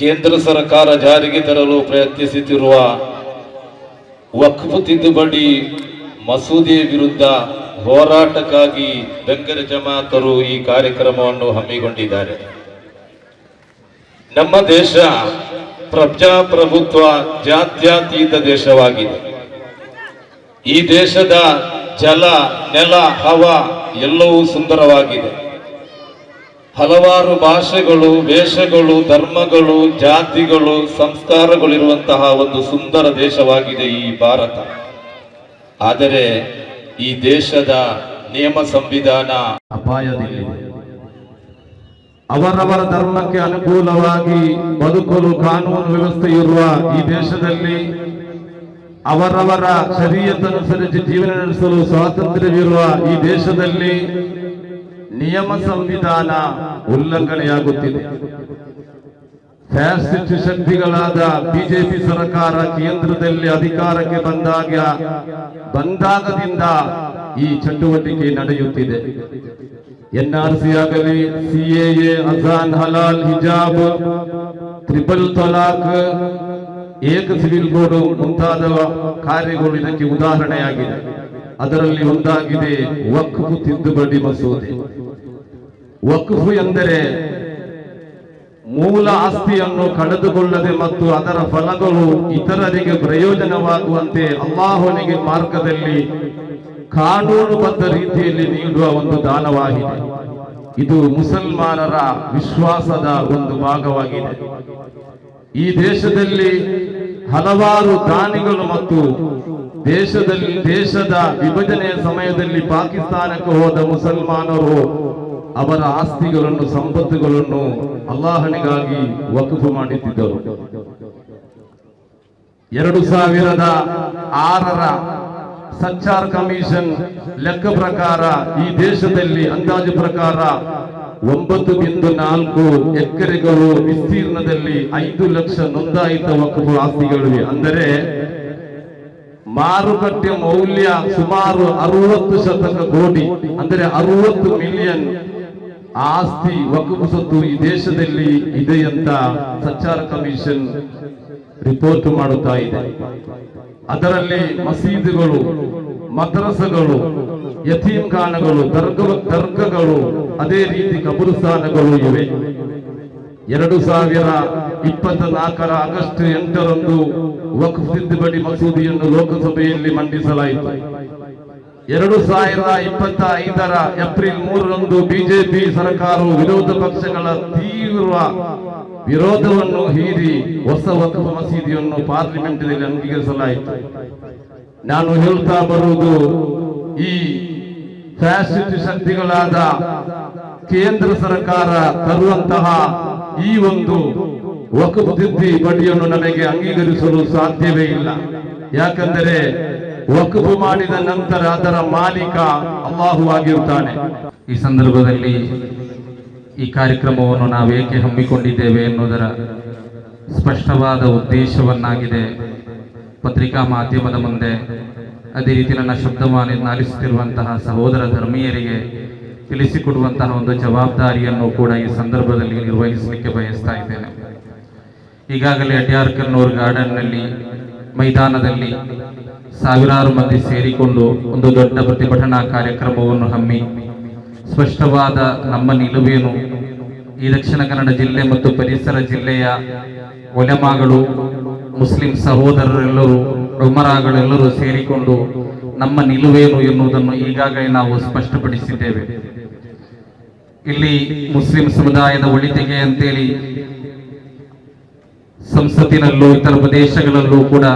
ಕೇಂದ್ರ ಸರ್ಕಾರ ಜಾರಿಗೆ ತರಲು ಪ್ರಯತ್ನಿಸುತ್ತಿರುವ ವಕ್ಫ್ ತಿದ್ದುಪಡಿ ಮಸೂದೆ ವಿರುದ್ಧ ಹೋರಾಟಕ್ಕಾಗಿ ಬೆಂಗರೆ ಜಮಾತರು ಈ ಕಾರ್ಯಕ್ರಮವನ್ನು ಹಮ್ಮಿಕೊಂಡಿದ್ದಾರೆ. ನಮ್ಮ ದೇಶ ಪ್ರಜಾಪ್ರಭುತ್ವ ಜಾತ್ಯತೀತ ದೇಶವಾಗಿದೆ. ಈ ದೇಶದ ಜಲ, ನೆಲ, ಹವ ಎಲ್ಲವೂ ಸುಂದರವಾಗಿದೆ. ಹಲವಾರು ಭಾಷೆಗಳು, ವೇಷಗಳು, ಧರ್ಮಗಳು, ಜಾತಿಗಳು, ಸಂಸ್ಕಾರಗಳಿರುವಂತಹ ಒಂದು ಸುಂದರ ದೇಶವಾಗಿದೆ ಈ ಭಾರತ. ಆದರೆ ಈ ದೇಶದ ನಿಯಮ ಸಂವಿಧಾನ ಅಪಾಯದಲ್ಲಿದೆ. ಅವರವರ ಧರ್ಮಕ್ಕೆ ಅನುಕೂಲವಾಗಿ ಬದುಕಲು ಕಾನೂನು ವ್ಯವಸ್ಥೆ ಇರುವ ಈ ದೇಶದಲ್ಲಿ ಅವರವರ ಶರೀಯತನುಸರಿಸಿ ಜೀವನ ನಡೆಸಲು ಸ್ವಾತಂತ್ರ್ಯವಿರುವ ಈ ದೇಶದಲ್ಲಿ ನಿಯಮ ಸಂವಿಧಾನ ಉಲ್ಲಂಘನೆಯಾಗುತ್ತಿದೆ. ಫ್ಯಾಸಿಸ್ಟ್ ಶಕ್ತಿಗಳಾದ ಬಿಜೆಪಿ ಸರ್ಕಾರ ಕೇಂದ್ರದಲ್ಲಿ ಅಧಿಕಾರಕ್ಕೆ ಬಂದಾಗದಿಂದ ಈ ಚಟುವಟಿಕೆ ನಡೆಯುತ್ತಿದೆ. ಎನ್ಆರ್ಸಿ ಆಗಲಿ, ಸಿಎಎ, ಅಜಾನ್, ಹಲಾಲ್, ಹಿಜಾಬ್, ಟ್ರಿಪಲ್ ತಲಾಕ್, ಏಕ ಸಿವಿಲ್ ಕೋಡ್ ಮುಂತಾದ ಕಾರ್ಯಗಳು ಇದಕ್ಕೆ ಉದಾಹರಣೆಯಾಗಿದೆ. ಅದರಲ್ಲಿ ಒಂದಾಗಿದೆ ವಕ್ಫ್ ತಿದ್ದುಪಡಿ ಮಸೂದೆ. ವಕ್ಫ್ ಎಂದರೆ ಮೂಲ ಆಸ್ತಿಯನ್ನು ಕಳೆದುಕೊಳ್ಳದೆ ಮತ್ತು ಅದರ ಫಲಗಳು ಇತರರಿಗೆ ಪ್ರಯೋಜನವಾಗುವಂತೆ ಅಲ್ಲಾಹನಿಗೆ ಮಾರ್ಗದಲ್ಲಿ ಕಾನೂನುಬದ್ಧ ರೀತಿಯಲ್ಲಿ ನೀಡುವ ಒಂದು ದಾನವಾಗಿದೆ. ಇದು ಮುಸಲ್ಮಾನರ ವಿಶ್ವಾಸದ ಒಂದು ಭಾಗವಾಗಿದೆ. ಈ ದೇಶದಲ್ಲಿ ಹಲವಾರು ದಾನಿಗಳು ಮತ್ತು ದೇಶದ ವಿಭಜನೆಯ ಸಮಯದಲ್ಲಿ ಪಾಕಿಸ್ತಾನಕ್ಕೆ ಹೋದ ಮುಸಲ್ಮಾನರು ಅವರ ಆಸ್ತಿಗಳನ್ನು, ಸಂಪತ್ತುಗಳನ್ನು ಅಲ್ಲಾಹನಿಗಾಗಿ ವಕ್ಫ್ ಮಾಡುತ್ತಿದ್ದರು. 2006ರ ಸಚ್ಚಾರ್ ಕಮಿಷನ್ ಲೆಕ್ಕ ಪ್ರಕಾರ ಈ ದೇಶದಲ್ಲಿ ಅಂದಾಜು ಪ್ರಕಾರ 9.4 ಎಕರೆಗಳು ವಿಸ್ತೀರ್ಣದಲ್ಲಿ 5 ಲಕ್ಷ ನೋಂದಾಯಿತ ವಕ್ಫ್ ಆಸ್ತಿಗಳಿವೆ. ಅಂದರೆ ಮಾರುಕಟ್ಟೆ ಮೌಲ್ಯ ಸುಮಾರು 60 ಕೋಟಿ, ಅಂದರೆ 60 ಮಿಲಿಯನ್ ಆಸ್ತಿ ವಕ್ಫ್ ಸ್ವತ್ತು ಈ ದೇಶದಲ್ಲಿ ಇದೆ ಅಂತ ಸಚ್ಚಾರ್ ಕಮಿಷನ್ ರಿಪೋರ್ಟ್ ಮಾಡುತ್ತಾ ಇದೆ. ಅದರಲ್ಲಿ ಮಸೀದಿಗಳು, ಮದ್ರಸಗಳು, ಯತೀಮ್ ಖಾನಗಳು, ದರ್ಗಗಳು, ಅದೇ ರೀತಿ ಕಬ್ರಸ್ಥಾನಗಳು ಇವೆ. 2024 ಆಗಸ್ಟ್ 8ರಂದು ವಕ್ಫ್ ತಿದ್ದುಪಡಿ ಮಸೂದೆಯನ್ನು ಲೋಕಸಭೆಯಲ್ಲಿ ಮಂಡಿಸಲಾಯಿತು. 2025ರ ಏಪ್ರಿಲ್ 3ರಂದು ಬಿಜೆಪಿ ಸರ್ಕಾರವು ವಿರೋಧ ಪಕ್ಷಗಳ ತೀವ್ರ ವಿರೋಧವನ್ನು ಹೀರಿ ಹೊಸ ವಕ್ಫ್ ಮಸೂದೆಯನ್ನು ಪಾರ್ಲಿಮೆಂಟ್ನಲ್ಲಿ ಅಂಗೀಕರಿಸಲಾಯಿತು. ನಾನು ಹೇಳ್ತಾ ಬರುವುದು, ಈ ಫ್ಯಾಸಿಸ್ಟ್ ಶಕ್ತಿಗಳಾದ ಕೇಂದ್ರ ಸರ್ಕಾರ ತರುವಂತಹ ಈ ಒಂದು ವಕ್ಫ್ ತಿದ್ದುಪಡಿಯನ್ನು ನಮಗೆ ಅಂಗೀಕರಿಸಲು ಸಾಧ್ಯವೇ ಇಲ್ಲ. ಯಾಕಂದರೆ ವಕ್ಫ್ ಮಾಡಿದ ನಂತರ ಅದರ ಮಾಲೀಕ ಅಲ್ಲಾಹು ಆಗಿರುತ್ತಾನೆ. ಈ ಸಂದರ್ಭದಲ್ಲಿ ಈ ಕಾರ್ಯಕ್ರಮವನ್ನು ನಾವೇಕೆ ಹಮ್ಮಿಕೊಂಡಿದ್ದೇವೆ ಎನ್ನುವುದರ ಸ್ಪಷ್ಟವಾದ ಉದ್ದೇಶವನ್ನಾಗಿದೆ ಪತ್ರಿಕಾ ಮಾಧ್ಯಮದ ಮುಂದೆ, ಅದೇ ರೀತಿ ನನ್ನ ಶಬ್ದವಾಣಿಯನ್ನಾಲಿಸುತ್ತಿರುವಂತಹ ಸಹೋದರ ಧರ್ಮೀಯರಿಗೆ ತಿಳಿಸಿಕೊಡುವಂತಹ ಒಂದು ಜವಾಬ್ದಾರಿಯನ್ನು ಕೂಡ ಈ ಸಂದರ್ಭದಲ್ಲಿ ನಿರ್ವಹಿಸಲಿಕ್ಕೆ ಬಯಸ್ತಾ ಇದ್ದೇನೆ. ಈಗಾಗಲೇ ಅಡ್ಯಾರ್ಕನ್ನೂರ್ ಗಾರ್ಡನ್ನಲ್ಲಿ ಮೈದಾನದಲ್ಲಿ ಸಾವಿರಾರು ಮಂದಿ ಸೇರಿಕೊಂಡು ಒಂದು ದೊಡ್ಡ ಪ್ರತಿಭಟನಾ ಕಾರ್ಯಕ್ರಮವನ್ನು ಹಮ್ಮಿ ಸ್ಪಷ್ಟವಾದ ನಮ್ಮ ನಿಲುವೇನು, ಈ ದಕ್ಷಿಣ ಕನ್ನಡ ಜಿಲ್ಲೆ ಮತ್ತು ಪರಿಸರ ಜಿಲ್ಲೆಯ ಉಲಮಾಗಳು, ಮುಸ್ಲಿಂ ಸಹೋದರರೆಲ್ಲರೂ, ಉಮರಾಗಳೆಲ್ಲರೂ ಸೇರಿಕೊಂಡು ನಮ್ಮ ನಿಲುವೇನು ಎನ್ನುವುದನ್ನು ಈಗಾಗಲೇ ನಾವು ಸ್ಪಷ್ಟಪಡಿಸಿದ್ದೇವೆ. ಇಲ್ಲಿ ಮುಸ್ಲಿಂ ಸಮುದಾಯದ ಒಳಿತಿಗೆ ಅಂತೇಳಿ ಸಂಸತ್ತಿನಲ್ಲೂ ಇತರ ಪ್ರದೇಶಗಳಲ್ಲೂ ಕೂಡ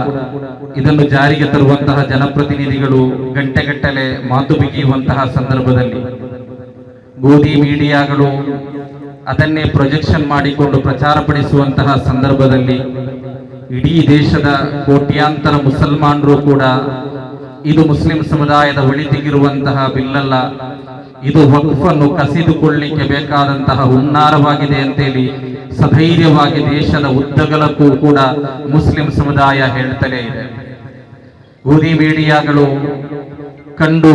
ಇದನ್ನು ಜಾರಿಗೆ ತರುವಂತಹ ಜನಪ್ರತಿನಿಧಿಗಳು ಗಂಟೆಗಟ್ಟಲೆ ಮಾತು ಬಿಗಿಯುವಂತಹ ಸಂದರ್ಭದಲ್ಲಿ ಗೋಧಿ ಮೀಡಿಯಾಗಳು ಅದನ್ನೇ ಪ್ರೊಜೆಕ್ಷನ್ ಮಾಡಿಕೊಂಡು ಪ್ರಚಾರಪಡಿಸುವಂತಹ ಸಂದರ್ಭದಲ್ಲಿ ಇಡೀ ದೇಶದ ಕೋಟ್ಯಾಂತರ ಮುಸಲ್ಮಾನರು ಕೂಡ ಇದು ಮುಸ್ಲಿಂ ಸಮುದಾಯದ ಒಳಿತಿಗಿರುವಂತಹ ಬಿಲ್ಲಲ್ಲ, ಇದು ವಕ್ಫ್ ಅನ್ನು ಕಸಿದುಕೊಳ್ಳಿಕ್ಕೆ ಬೇಕಾದಂತಹ ಹುನ್ನಾರವಾಗಿದೆ ಅಂತೇಳಿ ಸಧೈರ್ಯವಾಗಿ ದೇಶದ ಉದ್ದಗಲಕ್ಕೂ ಕೂಡ ಮುಸ್ಲಿಂ ಸಮುದಾಯ ಹೇಳ್ತಲೇ ಇದೆ. ಗೋಧಿ ಮೀಡಿಯಾಗಳು ಕಂಡು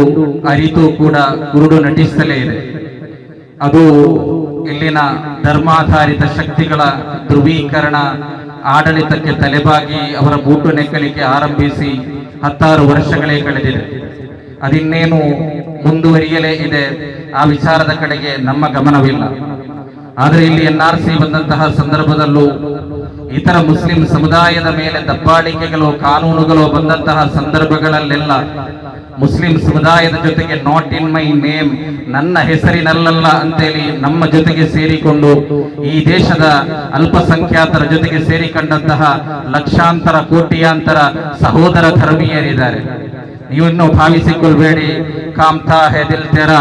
ಅರಿತು ಕೂಡ ಕುರುಡು ನಟಿಸಲೇ ಇದೆ. ಅದು ಇಲ್ಲಿನ ಧರ್ಮಾಧಾರಿತ ಶಕ್ತಿಗಳ ಧ್ರುವೀಕರಣ ಆಡಳಿತಕ್ಕೆ ತಲೆಬಾಗಿ ಅವರ ಬೂಟು ನೆಕ್ಕಲಿಕ್ಕೆ ಆರಂಭಿಸಿ 10 ವರ್ಷಗಳೇ ಕಳೆದಿದೆ. ಅದಿನ್ನೇನು ಮುಂದುವರಿಯಲೇ ಇದೆ. ಆ ವಿಚಾರದ ಕಡೆಗೆ ನಮ್ಮ ಗಮನವಿಲ್ಲ. ಆದರೆ ಇಲ್ಲಿ NRC ಬಂದಂತಹ ಸಂದರ್ಭದಲ್ಲೂ ಇತರ ಮುಸ್ಲಿಂ ಸಮುದಾಯದ ಮೇಲೆ ದಬ್ಬಾಳಿಕೆಗಳು ಕಾನೂನುಗಳು ಬಂದಂತಹ ಸಂದರ್ಭಗಳಲ್ಲೆಲ್ಲ ಮುಸ್ಲಿಂ ಸಮುದಾಯದ ಜೊತೆಗೆ ನಾಟ್ ಇನ್ ಮೈ ನೇಮ್, ನನ್ನ ಹೆಸರಿನಲ್ಲ ಅಂತೇಳಿ ನಮ್ಮ ಜೊತೆಗೆ ಸೇರಿಕೊಂಡು ಈ ದೇಶದ ಅಲ್ಪಸಂಖ್ಯಾತರ ಜೊತೆಗೆ ಸೇರಿಕೊಂಡಂತಹ ಲಕ್ಷಾಂತರ ಕೋಟ್ಯಾಂತರ ಸಹೋದರ ಧರ್ಮೀಯರಿದ್ದಾರೆ. ನೀವಿನ್ನೂ ಭಾವಿಸಿಕೊಳ್ಬೇಡಿ, ಕಾಮ್ತಾ ಹೇ ದಿಲ್ ತೆರ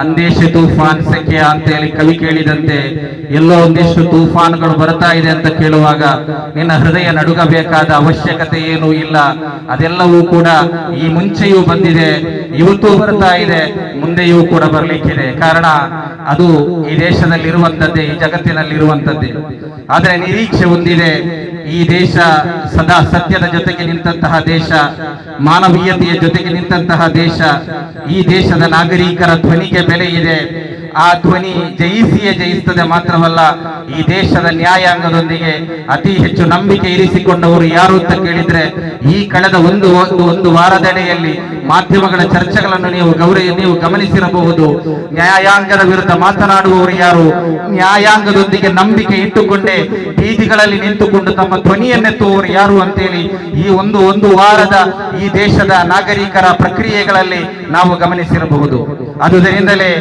ಅಂದೇಶಿ ತೂಫಾನ್ ಸೆಕೆ ಅಂತೇಳಿ ಕವಿ ಕೇಳಿದಂತೆ ಎಲ್ಲೋ ಒಂದಿಷ್ಟು ತೂಫಾನ್ಗಳು ಬರ್ತಾ ಇದೆ ಅಂತ ಕೇಳುವಾಗ ನಿನ್ನ ಹೃದಯ ನಡುಗಬೇಕಾದ ಅವಶ್ಯಕತೆ ಏನೂ ಇಲ್ಲ. ಅದೆಲ್ಲವೂ ಕೂಡ ಈ ಮುಂಚೆಯೂ ಬಂದಿದೆ, ಇವತ್ತೂ ಬರ್ತಾ ಇದೆ, ಮುಂದೆಯೂ ಕೂಡ ಬರ್ಲಿಕ್ಕಿದೆ. ಕಾರಣ ಅದು ಈ ದೇಶದಲ್ಲಿರುವಂತದ್ದೇ, ಈ ಜಗತ್ತಿನಲ್ಲಿರುವಂತದ್ದೇ. ಆದರೆ ನಿರೀಕ್ಷೆ ಹೊಂದಿದೆ. ಈ ದೇಶ ಸದಾ ಸತ್ಯದ ಜೊತೆಗೆ ನಿಂತಹ ದೇಶ, ಮಾನವೀಯತೆಯ ಜೊತೆಗೆ ನಿಂತಹ ದೇಶ. ಈ ದೇಶದ ನಾಗರಿಕರ ಧ್ವನಿಗೆ ಬೆಲೆ ಇದೆ. ಆ ಧ್ವನಿ ಜಯಿಸಿಯೇ ಜಯಿಸುತ್ತದೆ ಮಾತ್ರವಲ್ಲ, ಈ ದೇಶದ ನ್ಯಾಯಾಂಗದೊಂದಿಗೆ ಅತಿ ಹೆಚ್ಚು ನಂಬಿಕೆ ಇರಿಸಿಕೊಂಡವರು ಯಾರು ಅಂತ ಕೇಳಿದ್ರೆ, ಈ ಕಳೆದ ಒಂದು ವಾರದೆಡೆಯಲ್ಲಿ ಮಾಧ್ಯಮಗಳ ಚರ್ಚೆಗಳನ್ನು ನೀವು ಗಮನಿಸಿರಬಹುದು. ನ್ಯಾಯಾಂಗದ ವಿರುದ್ಧ ಮಾತನಾಡುವವರು ಯಾರು? ನ್ಯಾಯಾಂಗದೊಂದಿಗೆ ನಂಬಿಕೆ ಇಟ್ಟುಕೊಂಡೇ ಬೀದಿಗಳಲ್ಲಿ ನಿಂತುಕೊಂಡು ತಮ್ಮ ಧ್ವನಿಯನ್ನೆತ್ತುವವರು ಯಾರು ಅಂತೇಳಿ ಈ ಒಂದು ವಾರದ ಈ ದೇಶದ ನಾಗರಿಕರ ಪ್ರಕ್ರಿಯೆಗಳಲ್ಲಿ ನಾವು ಗಮನಿಸಿರಬಹುದು. ಆದುದರಿಂದಲೇ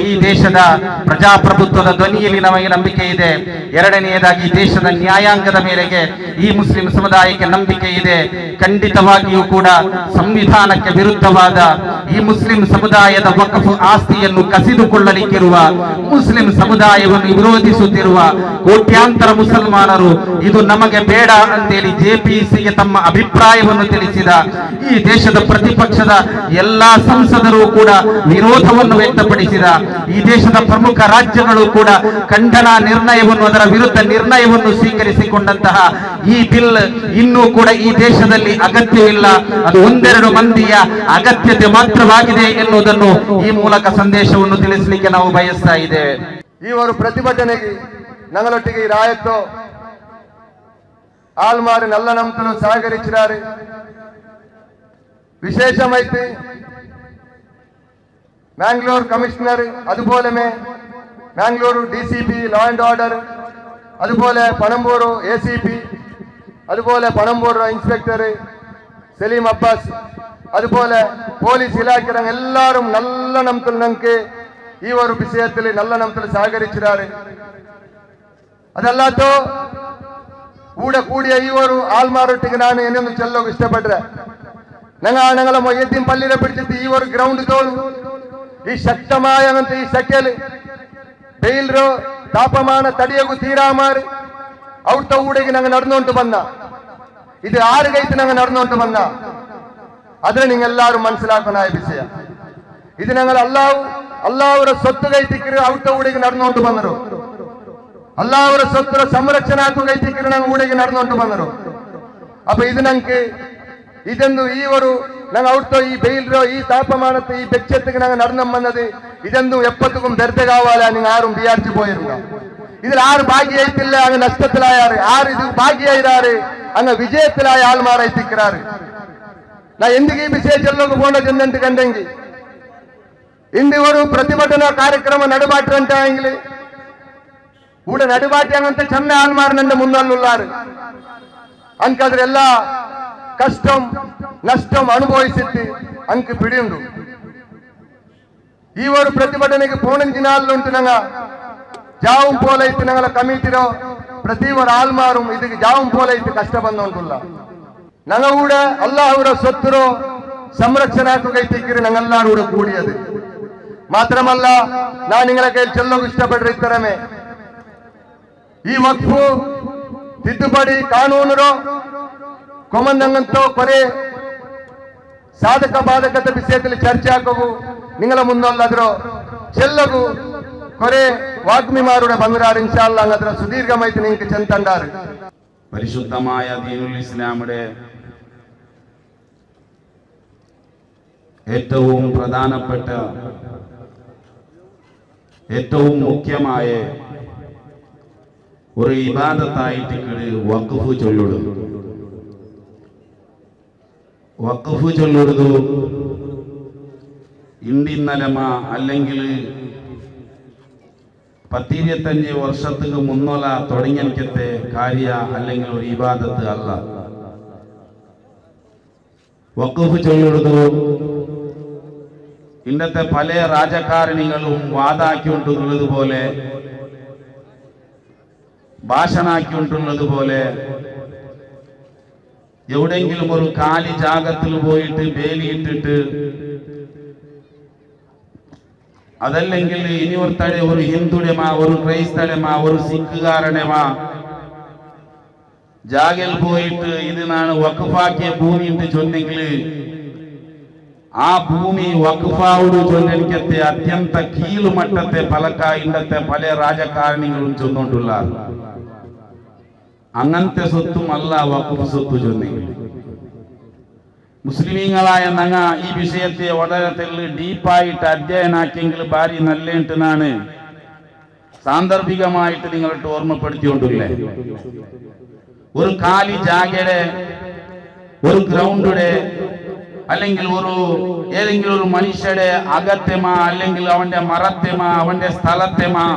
ಈ ದೇಶದ ಪ್ರಜಾಪ್ರಭುತ್ವದ ಧ್ವನಿಯಲ್ಲಿ ನಮಗೆ ನಂಬಿಕೆ ಇದೆ. ಎರಡನೆಯದಾಗಿ ದೇಶದ ನ್ಯಾಯಾಂಗದ ಮೇಲೆಗೆ ಈ ಮುಸ್ಲಿಂ ಸಮುದಾಯಕ್ಕೆ ನಂಬಿಕೆ ಇದೆ. ಖಂಡಿತವಾಗಿಯೂ ಕೂಡ ಸಂವಿಧಾನಕ್ಕೆ ವಿರುದ್ಧವಾದ ಈ ಮುಸ್ಲಿಂ ಸಮುದಾಯದ ವಕ್ಫ್ ಆಸ್ತಿಯನ್ನು ಕಸಿದುಕೊಳ್ಳಲಿಕ್ಕಿರುವ, ಮುಸ್ಲಿಂ ಸಮುದಾಯವನ್ನು ವಿರೋಧಿಸುತ್ತಿರುವ ಕೋಟ್ಯಾಂತರ ಮುಸಲ್ಮಾನರು ಇದು ನಮಗೆ ಬೇಡ ಅಂತೇಳಿ ಜೆಪಿಸಿಗೆ ತಮ್ಮ ಅಭಿಪ್ರಾಯವನ್ನು ತಿಳಿಸಿದ ಈ ದೇಶದ ಪ್ರತಿಪಕ್ಷದ ಎಲ್ಲಾ ಸಂಸದರು ಕೂಡ ವಿರೋಧವನ್ನು ವ್ಯಕ್ತಪಡಿಸಿದ ಈ ದೇಶದ ಪ್ರಮುಖ ರಾಜ್ಯಗಳು ಕೂಡ ಖಂಡನಾ ನಿರ್ಣಯವನ್ನು, ಅದರ ವಿರುದ್ಧ ನಿರ್ಣಯವನ್ನು ಸ್ವೀಕರಿಸಿಕೊಂಡಂತಹ ಈ ಬಿಲ್ ಇನ್ನೂ ಕೂಡ ಈ ದೇಶದಲ್ಲಿ ಅಗತ್ಯವಿಲ್ಲ. ಅದು ಒಂದೆರಡು ಮಂದಿಯ ಅಗತ್ಯತೆ ಮಾತ್ರವಾಗಿದೆ ಎನ್ನುವುದನ್ನು ಈ ಮೂಲಕ ಸಂದೇಶವನ್ನು ತಿಳಿಸಲಿಕ್ಕೆ ನಾವು ಬಯಸ್ತಾ ಇದ್ದೇವೆ. ಈ ಪ್ರತಿಭಟನೆಗೆ ഞങ്ങളൊಟ್ಟಿಗೆ ರಾಯತ್ತು ಆಲ್ಮಾರು ನಲ್ಲ ನಮ್ತನು ಸಹಕರಿಸಿದ್ದಾರೆ. വിശേഷമായിട്ട് മാംഗ്ലൂർ കമ്മീഷണർ, അതുപോലെ Mangalore DCP law and order, അതുപോലെ പണമ്പൂർ ACP, അതുപോലെ പണമ്പൂർ ഇൻസ്പെക്ടർ സലീം അബ്ബാസ്, അതുപോലെ പോലീസ് ഇലാഖೆ എല്ലാവരും നല്ല ನಮ್ತಲ್ಲಿ ನಮಗೆ ಈ ವಿಷಯದಲ್ಲಿ നല്ല ನಮ್ತಲ್ಲಿ ಸಹಕರಿಸಿದ್ದಾರೆ. ಅದಲ್ಲದ್ದು കൂടിയ ഈ ആൾമാറൊട്ടിಗೆ ನಾನು ಏನೊಂದು ಚೆಲ್ಲೋಕೆ ಇಷ್ಟಪಟ್ರೆ, ഞങ്ങളെ മൊയ്യദ്ദീൻ പള്ളിയെ പിടിച്ചിട്ട് ഈ ഗ്രൗണ്ട് തോളു ഈ ശക്തമായ ഈ ಸೆಕೆಲ್ വെയിലോ ತಾಪಮಾನ ತಡೆಯಗೂ ತೀರಾ ಮಾರಿ ಔಟ ಊಡೆಗೆ ನಂಗೆ ನಡೆದುಕೊಂಡು ಬಂದ. ಇದು 6 ಗೈತು ನಂಗೆ ನಡೆದುಕೊಂಡು ಬಂದ. ಆದ್ರೆ ನಿಂಗೆಲ್ಲಾರು മനസ്സിലാക്കുന്ന ವಿಷಯ ಇದು ഞങ്ങൾ ಅಲ್ಲಾವರ ಸೊತ್ತು ಗೈತಿಕ್ಕರು ಔಟ ಊಡೆಗೆ ನಡೆದುಕೊಂಡು ಬಂದರು. ಅಲ್ಲಾವರ ಸೊತ್ತರ ಸಂರಕ್ಷಣಾಕು ಗೈತಿಕ್ಕರು ನಂಗೆ ಊಡೆಗೆ ನಡೆದುಕೊಂಡು ಬಂದರು. ಅಪ್ಪ ಇದು ನಂಗೆ ಇದೊಂದು ನಂಗೆ ಔಟ್ ಈ ಬೆയിലോ ഈ താപമാനത്തെ ഈ വെച്ചത്തേക്ക് ഞങ്ങൾ നടന്നു വന്നത് ഇതൊന്നും എപ്പത്തും വെറുതെ കാവാല. നിങ്ങൾ ആരും വിചാരിച്ചു പോയിരുന്ന ഇതിൽ ആര് ഭാഗ്യായിട്ടില്ല അങ്ങ് നഷ്ടത്തിലായാറ്, ആര് ഇത് ഭാഗ്യായിരാറ് അങ്ങ് വിജയത്തിലായ ആൾമാരായി തിക്കറാറ്. ನಾ ಎಂದಿಗೆ ಈ ವಿಷಯ ಚೆಲ್ಲೋಕೆ ಹೋಗೋದು ಎಂದಂತ ಕಂಡೆಂಗಿ ಇಂದು ಪ್ರತಿಭಟನಾ ಕಾರ್ಯಕ್ರಮ ನಡುಬಾಟ್ರಂತೆಂಗಿಲಿ ಕೂಡ ನಡುಬಾಟ್ಯಾಂಗಂತ ಚೆನ್ನ ಆಲ್ಮಾರ್ನಂದ ಮುನ್ನಲ್ಲುಲ್ಲಾರು ಅಂಕಾದ್ರೆಲ್ಲ ಕಷ್ಟಂ ನಷ್ಟಂ ಅನುಭವಿಸಿದ್ದು ಅಂಕ ಪಿಡಿಯುಂಡು. ಈ ಪ್ರತಿಭಟನೆಗೆ ಪೋಣಿನ ದಿನಾಲುಂಟು ನಂಗ ಜಾവും പോലെ ಇತ್ತು ഞങ്ങളെ കമ്മിറ്റിരോ ಪ್ರತಿ ಆಲ್ಮಾರು ಇದಕ್ಕೆ ಜಾവും പോലെ ಇತ್ತು ಕಷ್ಟ ಬಂದೋಂಟುಲ್ಲ. ഞങ്ങൾ കൂടെ അല്ലാഹുവിന്റെ സ്വത്തരോ സംരക്ഷണാക്കുകയത്തിക്കറി ഞങ്ങളെല്ലാവരും കൂടെ കൂടിയത് മാത്രമല്ല. ഞാൻ നിങ്ങളെ കയ്യിൽ ചെല്ലൊക്കെ ഇഷ്ടപ്പെട്ട ഇത്തരമേ ಈ ವಕ್ಫು ತಿದ್ದುಪಡಿ ಕಾನೂನು ಕೊಮಂದಂಗಂತೋ ಕೊರೆ ಸಾಧಕ ಬಾಧಕದ ವಿಷಯದಲ್ಲಿ ಚರ್ಚೆ ಹಾಕೋವು ನಿಂಗಳ ಮುಂದೊಲ್ಲದ್ರು ಚೆಲ್ಲಗು ಕೊರೆ വാഗ്മിമാരുടെ ബംഗ്ലാർ ഇൻഷാല്ല അങ്ങത്ര സുദീർഘമായിട്ട് നിങ്ങൾക്ക് ചെന്തണ്ടാറ്. പരിശുദ്ധമായ ദീനുൽ ഇസ്ലാമിന്റെ ഏറ്റവും പ്രധാനപ്പെട്ട ഏറ്റവും മുഖ്യമായ ഒരു ഇബാദത്തായിട്ട് വഖഫ് ചൊല്ലുന്നത്. വഖഫ് ചൊല്ലുന്നത് ഇന്നലമ അല്ലെങ്കിൽ 10-25 വർഷത്തിന് മുന്നോല തുടങ്ങിയത്തെ കാര്യ അല്ലെങ്കിൽ ഒരു ഇബാദത്ത് അല്ല. വഖഫ് ചൊല്ലുന്നത് ഇന്നത്തെ പല രാജകാരണികളും വാദാക്കിക്കൊണ്ടുള്ളത് പോലെ ഭാഷണാക്കിക്കൊണ്ടുള്ളത് പോലെ എവിടെയെങ്കിലും ഒരു കാലി ജാഗത്തിൽ പോയിട്ട് വേലിയിട്ടിട്ട് അതല്ലെങ്കിൽ ഇനി ഒരു ഹിന്ദുടേമാ ഒരു ക്രൈസ്തടേമാ ഒരു സിഖുകാരനേമാ ജാഗയിൽ പോയിട്ട് ഇതിനാണ് വഖഫാക്കിയ ഭൂമി എന്ന് ചൊന്നെങ്കിൽ ആ ഭൂമി വഖഫാവോട് ചൊല്ലനിക്കത്തെ അത്യന്ത കീഴുമട്ടത്തെ ഇന്നത്തെ പല രാജകാരണികളും ചൊന്നുകൊണ്ടുള്ള അങ്ങനത്തെ സ്വത്തും അല്ല വഖഫ് സ്വത്ത് ചൊന്നെങ്കിൽ. മുസ്ലിമീങ്ങളായ ഞങ്ങ ഈ വിഷയത്തെ വളരെ ഡീപ്പായിട്ട് അധ്യയനാക്കിയെങ്കിൽ ഭാരി നല്ലേണ്ടെന്നാണ് സാന്ദർഭികമായിട്ട് നിങ്ങളിട്ട് ഓർമ്മപ്പെടുത്തിക്കൊണ്ടില്ലേ. ഒരു കാലി ജാഗയുടെ ഒരു ഗ്രൗണ്ടുടെ അല്ലെങ്കിൽ ഏതെങ്കിലും ഒരു മനുഷ്യരുടെ അകത്തെമാ അല്ലെങ്കിൽ അവന്റെ മറത്തെമാ അവന്റെ സ്ഥലത്തെമാ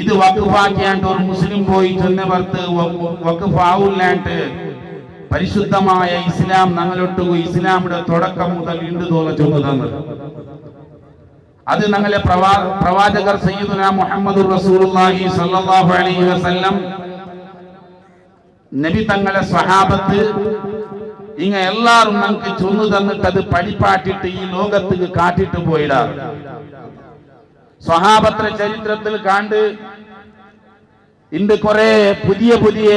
ഇത് വഖഫാക്കിയാണ്ട് ഒരു മുസ്ലിം പോയി ചെന്നവർക്ക് വഖഫ് ആവില്ലാണ്ട് പരിശുദ്ധമായ ഇസ്ലാം ഞങ്ങളൊട്ടു ഇസ്ലാമിന്റെ തുടക്കം മുതൽ ഇണ്ടുതോളം ചൊന്നു തന്നത്. അത് ഞങ്ങളെ പ്രവാചകർ സയ്യിദുനാ മുഹമ്മദുർ റസൂലുള്ളാഹി സ്വല്ലല്ലാഹു അലൈഹി വസല്ലം നബി തങ്ങളെ സ്വഹാബത്ത് ഇങ്ങ എല്ലാരും ഞങ്ങൾക്ക് ചൊന്നു തന്നിട്ട് അത് പഠിപ്പാട്ടിട്ട് ഈ ലോകത്തേക്ക് കാട്ടിട്ട് പോയിടാ. സ്വഹാബത്തിന്റെ ചരിത്രത്തിൽ കണ്ട് ഇന്ന് കുറെ പുതിയ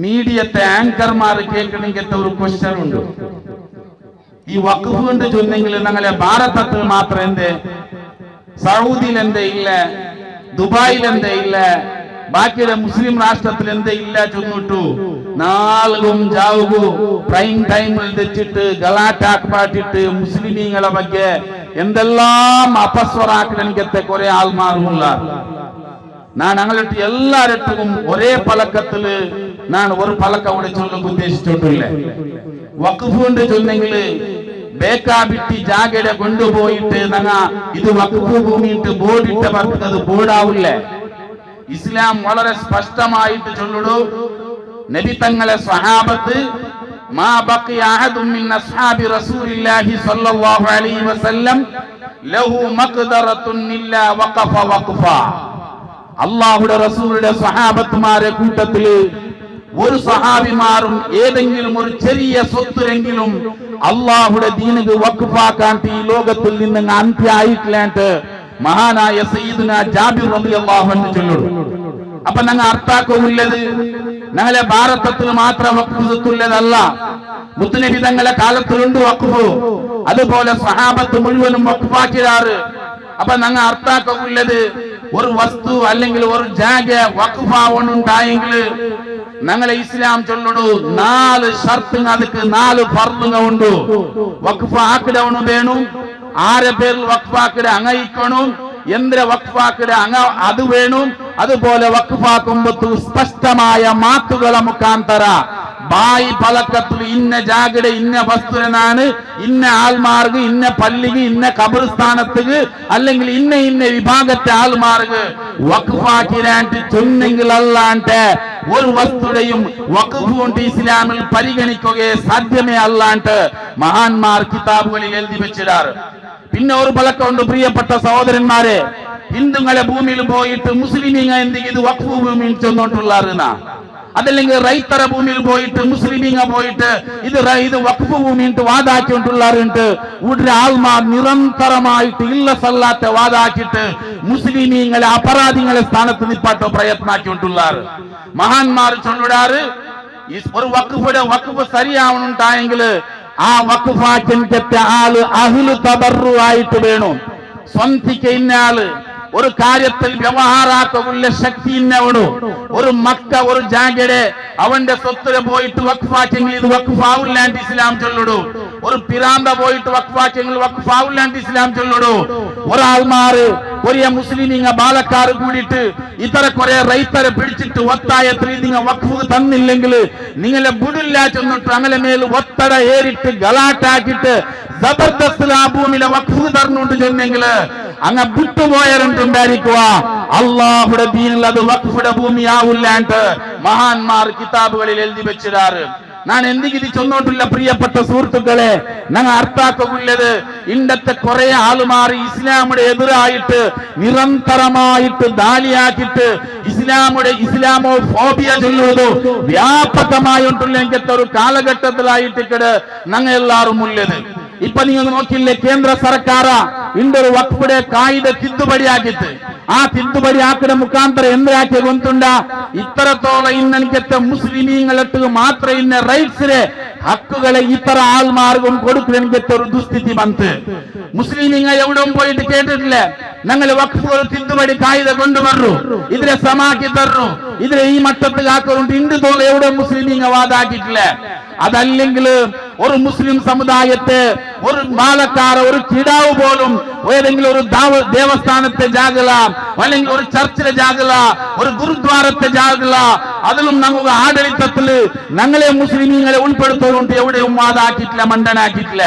മീഡിയത്തെ ആങ്കർമാർ കേൾക്കണമെങ്കിൽ ഒരു ക്വസ്റ്റ്യൻ ഉണ്ട്. ഈ വഖഫ് കൊണ്ട് ചൊന്നെങ്കിൽ ഞങ്ങളെ ഭാരതത്തിൽ മാത്രം എന്തേ, സൗദിയിൽ എന്തേ ഇല്ല, ദുബായിൽ എന്തേ ഇല്ല, ബാക്കിയുടെ മുസ്ലിം രാഷ്ട്രത്തിൽ എന്തേ ഇല്ല ചൊന്നിട്ടു നാളും ജാവുകു പ്രൈം ടൈമിൽ തെച്ചിട്ട് ഗലാട്ടാക്കിട്ട് മുസ്ലിമീങ്ങളെ ಬಗ್ಗೆ എന്തെല്ലാം അപസ്വരാക്കണമെങ്കിൽ കുറെ ആൾമാറുള്ള நான் ഞങ്ങളിട്ട് എല്ലാരട്ടും ഒരേ പലക്കത്തില് ഞാൻ ഒരു പലക്ക അവിടെ ചൊല്ലാൻ ഉദ്ദേശിച്ചിട്ടില്ല. വഖഫ് കൊണ്ട് ചൊന്നെങ്കിൽ ബേക്കാബിട്ടി ജാഗയുടെ കൊണ്ടുപോയിട്ട് ഞങ്ങ ഇത് വഖഫ് ഭൂമിയിട്ട് ബോർഡിട്ടവർക്ക് അത് ബോർഡാവില്ല. ഇസ്ലാം വളരെ സ്പഷ്ടമായിട്ട് ചൊല്ലുടൂ. നബി തങ്ങളെ സ്വഹാബത്ത് മാ ബഖിയ അഹദും മിൻ അസ്ഹാബി റസൂലില്ലാഹി സ്വല്ലല്ലാഹു അലൈഹി വസല്ലം ലഹു മഖ്ദറത്തുൻ ഇല്ലാ വഖഫ വഖഫ. അല്ലാഹുവിന്റെ റസൂലുടെ സ്വഹാബത്തുമാരെ കൂട്ടത്തില് ഒരു സ്വഹാബിമാരും ഏതെങ്കിലും ഒരു ചെറിയ സ്വത്തുരെങ്കിലും അല്ലാഹുവിന്റെ ദീനിന് വഖഫാക്കാൻ ഈ ലോകത്തിൽ നിന്ന് അന്ത്യായിട്ടില്ലാണ്ട് മഹാനായ സയ്യിദുനാ ജാബിർ റളിയല്ലാഹു അൻഹു ചൊല്ലുന്നു. അപ്പൊ ഞങ്ങൾ അർത്ഥാക്കവുള്ളത് ഞങ്ങളെ ഭാരതത്തിൽ മാത്രം വഖഫ് സ്വത്തുള്ളതല്ല, മുത്തുനബി തങ്ങളെ കാലത്തിലുണ്ട് വഖഫ്, അതുപോലെ സ്വഹാബത്ത് മുഴുവനും വഖഫാക്കിയാറ്. അപ്പൊ ഞങ്ങൾ അർത്ഥാക്കവുള്ളത് ഒരു വസ്തു അല്ലെങ്കിൽ ഒരു ജാഗ വഖഫാവണുണ്ടായെങ്കിൽ ഞങ്ങളെ ഇസ്ലാം ചൊല്ലുടു 4 ഷർത്തുങ്ങ, ಅದಕ್ಕೆ 4 ഫർളുങ്ങ ഉണ്ട്. വഖഫ് ആക്കിടവണു വേണം, ആരെ പേരിൽ വഖഫ് ആക്കിട അങ്ങയിക്കണം, എന്തിര വഖഫാക്കിട അങ്ങ അത് വേണം. അതുപോലെ വഖഫാക്കുമ്പോ സ്പഷ്ടമായ മാത്തുകളെ മുഖാന്തര ബായി ഫലക്കത്തിൽ ഇന്ന ജാഗയുടെ ഇന്ന വസ്തുവിനാണ് ഇന്ന ആൾമാർക്ക് ഇന്ന പള്ളിക്ക് ഇന്ന ഖബർസ്ഥാനത്തേക്ക് അല്ലെങ്കിൽ ഇന്ന വിഭാഗത്തെ ആൾമാർക്ക് വഖഫാക്കിരാണ്ട് ചൊന്നെങ്കിൽ അല്ലാണ്ട് ഒരു വസ്തുടെയും വഖഫ് കൊണ്ട് ഇസ്ലാമിൽ പരിഗണിക്കുകയെ സാധ്യമേ അല്ലാണ്ട് മഹാന്മാർ കിതാബുകളിൽ എഴുതി വെച്ചിടാറ്. പിന്നെ ഒരു പലക്കുണ്ട് പ്രിയപ്പെട്ട സഹോദരന്മാരെ, ഹിന്ദുങ്ങളെ ഭൂമിയിൽ പോയിട്ട് മുസ്ലിമീങ്ങ എന്തെങ്കിലും ഇത് വഖഫ് ഭൂമിയിൽ ചെന്നോട്ടുള്ളാറുന്ന, അതല്ലെങ്കിൽ റൈത്തര ഭൂമിയിൽ പോയിട്ട് മുസ്ലിമീങ്ങ പോയിട്ട് ഇത് വഖഫ് ഭൂമിയിട്ട് വാദാക്കിക്കൊണ്ടുള്ളാറുണ്ട്. ഇവിടെ ആൾമാർ നിരന്തരമായിട്ട് ഇല്ല സല്ലാത്ത വാദാക്കിയിട്ട് മുസ്ലിമീങ്ങളെ അപരാധികളെ സ്ഥാനത്ത് നിപ്പാട്ടോ പ്രയത്നാക്കിക്കൊണ്ടുള്ളാറ്. മഹാന്മാർ ചൊല്ലിടാറ് ഒരു വഖഫ് ശരിയാവണുണ്ടായെങ്കിൽ ആ വഖഫാക്കിന്റെ ആള് അഹ്ലു തബറു ആയിട്ട് വേണം. സ്വന്തിക്ക് ഇന്ന ആള് ഒരു കാര്യത്തിൽ വ്യവഹാരാക്കുള്ള ശക്തി ഇന്നവണു. ഒരു മക്ക ഒരു ജാഗയുടെ അവന്റെ സ്വത്തിന് പോയിട്ട് വഖഫാക്കെങ്കിൽ ഇത് വഖഫാവില്ലാണ്ട് ഇസ്ലാം ചൊല്ലിടൂ. ഒരു പിരാന്ത പോയിട്ട് വഖഫാക്കിയെങ്കിൽ വഖഫാവില്ലാണ്ട് ഇസ്ലാം ചൊല്ലടോ. ഒരാൾമാര് കൊറിയ മുസ്ലിമീങ്ങ ബാലക്കാർ കൂടിയിട്ട് ഇത്തര കുറെ റൈത്തരെ പിടിച്ചിട്ട് ഒത്തായത്തിൽ നിങ്ങൾ വഖഫ് തന്നില്ലെങ്കിൽ നിങ്ങളെ ബുഡില്ല ചെന്നിട്ട് അങ്ങനെ മേൽ ഒത്തട ഏറിട്ട് ഗലാട്ടാക്കിയിട്ട് ജബർദസ്ത് ആ ഭൂമിയിലെ വഖഫ് തരണുണ്ട് ചെന്നെങ്കിൽ അങ്ങ് വിട്ടുപോയവരുണ്ടായിരിക്കുക. അള്ളാഹുടെ ദീനിൽ അത് വഖഫുടെ ഭൂമിയാവില്ലാണ്ട് മഹാന്മാർ കിതാബുകളിൽ എഴുതി വെച്ചിടാറ്. ഞാൻ എന്തെങ്കിലും ചൊന്നോട്ടില്ല പ്രിയപ്പെട്ട സുഹൃത്തുക്കളെ, ഞങ്ങൾ അർത്ഥാക്കുള്ളത് ഇണ്ടത്തെ കുറെ ആളുമാറി ഇസ്ലാമുടെ എതിരായിട്ട് നിരന്തരമായിട്ട് ദാലിയാക്കിയിട്ട് ഇസ്ലാമോ ഫോബിയ ചൊല്ലുವುದು വ്യാപകമായിട്ടുള്ള എങ്കത്തെ ഒരു കാലഘട്ടത്തിലായിട്ട് ഞങ്ങൾ എല്ലാവരും ഉള്ളത്. ഇപ്പൊ നിങ്ങൾ നോക്കില്ലേ, കേന്ദ്ര സർക്കാർ ಇಂದೊರು ವಕ್ಫುಡೆ ಕಾಯ್ದೆ ತಿದ್ದುಪಡಿ ಆಗಿತ್ತು. ಆ ತಿದ್ದುಪಡಿ ಹಾಕಿದ ಮುಖಾಂತರ ಎಂದಾಕೆ ಗೊಂತುಂಡ ಇತರത്തോളം ഇന്നത്തെ മുസ്ലിമീങ്ങൾക്ക് മാത്ര ഇന്ന റൈറ്റ്സിലെ ഹക്കുകളെ ഇത്തര ആൾമാർക്കും കൊടുക്കണമെങ്കിൽ ഒരു ദുസ്ഥിതി വന്ന് മുസ്ലിമീങ്ങ എവിടെയും പോയിട്ട് കേട്ടിട്ടില്ല ഞങ്ങൾ വഖഫ് തിദ്ದುപടി കായിക കൊണ്ടുവന്നു ഇതിനെ സമാക്കി തരുന്നു ഇതിനെ ഈ മട്ടത്തിൽ ആക്കുന്നുണ്ട് ഇണ്ട് തോളം എവിടെ മുസ്ലിമീങ്ങ വാദാക്കിയിട്ടില്ല. അതല്ലെങ്കിൽ ഒരു മുസ്ലിം സമുദായത്തെ ഒരു ബാലക്കാര ഒരു കിടാവ് പോലും ഏതെങ്കിലും ഒരു ദേവസ്ഥാനത്തെ ജാഗല അല്ലെങ്കിൽ ഒരു ചർച്ചിലെ ജാഗല ഒരു ഗുരുദ്വാരത്തെ ജാഗല അതിലും നമുക്ക് ആഡളിത്തത്തില് ഞങ്ങളെ മുസ്ലിമീങ്ങളെ ഉൾപ്പെടുത്തുന്നുണ്ട് എവിടെയും വാദാക്കിയിട്ടില്ല മണ്ടനാക്കിയിട്ടില്ല.